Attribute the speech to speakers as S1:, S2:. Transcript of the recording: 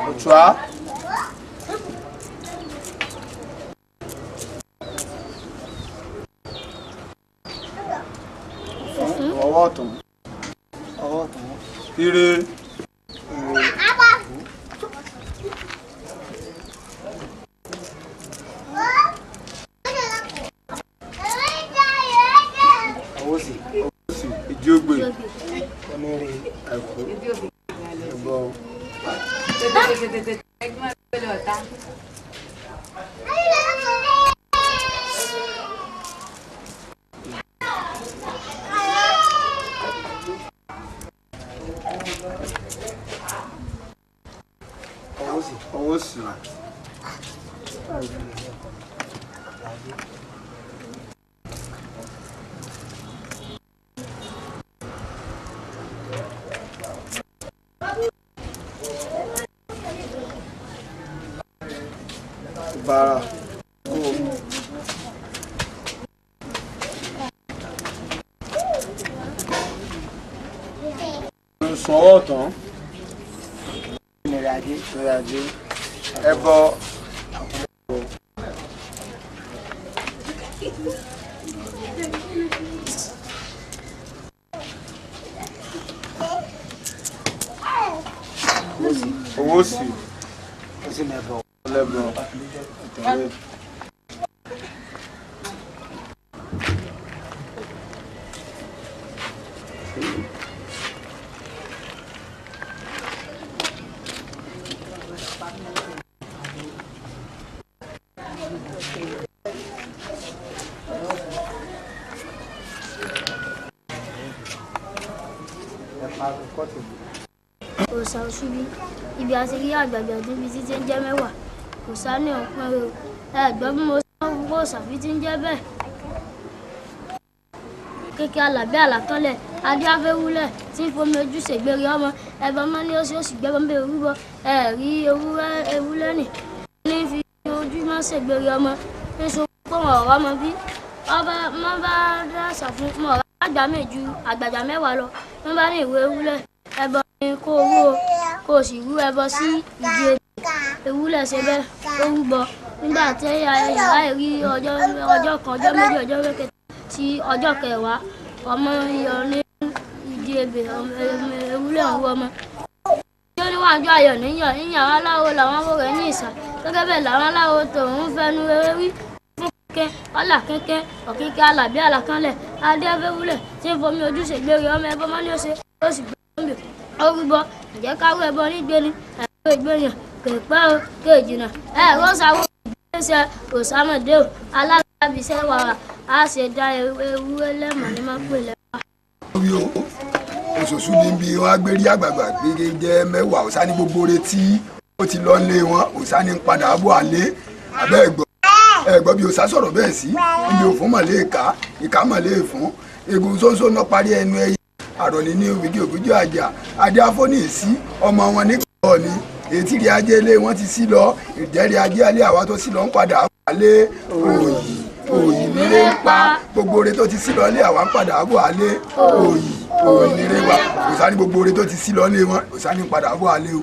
S1: Ochoa. Ọwọ́ ọ̀tún. Ire. Ìjógbè. Ẹ̀kọ́. Ẹ̀gbọ́n. Ọwọ́ sí. Bara. Sùn ọwọ́ ọ̀tún. Ìrìnàjò. Ẹbọ. Owó sí. Lẹ́bọ̀.
S2: Òòṣà Òṣùbí ibi àti rí àgbàgbà níbi títí ń jẹ́ mẹ́wàá òòṣà ní ọ̀pọ̀ o ẹ̀gbọ́n bí mo sọ fún òòṣà bí ti ń jẹ́ bẹ́ẹ̀ kékeré Àlàbí àlàkánlẹ̀ adíáfẹ́wúlẹ̀ tí ń fomi ojú ṣègbèrè ọmọ ẹ̀bọn mọ́ ní oṣù gbẹ́bọ́n bẹ́ẹ̀ rúbọ ẹ̀rí ewúrẹ́ nì ní fi ojú mọ́ ṣègbèrè ọmọ ní sọ fún ọ̀rọ̀ ọmọ bí ọba má bá dáṣà fún mọ̀ àgbà méjì àgbàjà mẹ́wàá lọ wọ́n bá ní ìwé ewúlẹ̀ ẹbọ ni kó owó kó o sì rú ẹbọ sí ìdí ewúlẹ̀ ṣe bẹ́ẹ̀ ó rúbọ nígbà tí yàrá rí ọjọ́ kan ọjọ́ méjì ọjọ́ kẹta tí ọjọ́ kẹwàá ọmọ yọ ní ìdí ebè ewúlẹ̀ ń wọ ọmọ. tí ó níwájú ayọ̀ níyàn yíyan aláwo làwọn wò rẹ̀ ní ìsà gẹ́gẹ́ bẹ́ẹ̀ làwọn aláwo tòun fẹnu wí fún kẹ́kẹ́ ọ̀là kẹ́kẹ́ ọ̀kẹ́kẹ́ Àlàbí àlàkánlẹ̀ adéfẹ́wúlẹ̀ tí ń fomi ojú ṣègbèrè ọmọ ẹbọ mọ́ ní ó ṣe ó sì gbé orúbọ ǹjẹ́ káwé ẹbọ nígbéni ẹ̀rọ ìgbéyàn kẹ̀pẹ́ o kéèjìnà ẹ̀rọ sáwọ́ ìgbésẹ̀ òsàmọ̀dé o alábìsẹ̀ wàrà á ṣe dá ewúrẹ́ lẹ́mọ̀ ní máa pè lẹ́wà.
S3: orí o Òṣòṣù ní bí wọn á gbé rí àgbààgbà gbére jẹ mẹ́wàá òòṣà ní gbogbo retí ó ti lọ lé wọn òòṣà ní padà bọ̀ àlé abẹ́ ẹ̀gbọ́n bí òòṣà sọ̀rọ̀ bẹ́ẹ̀ sí ibi òfún mọ̀lẹ́ ìka mọ̀lẹ́ fún egun ṣoṣo náà parí ẹnu ẹyẹ àròní ní ògìjì àjà adé afọ́nì sí ọmọ wọn ní kọ́ ni ètí rí ajé ilé wọn ti sí lọ ìjẹ́rí ajé alẹ́ àwa tó sí lọ ń padà wálé òyì nílé ń pa gbogbo ore tó ti sí lọ lé àwa ń padà wálé òyì nílé wa òòṣà ní gbogbo ore tó ti sí lọ lé wọn òòṣà ní padà wálé o.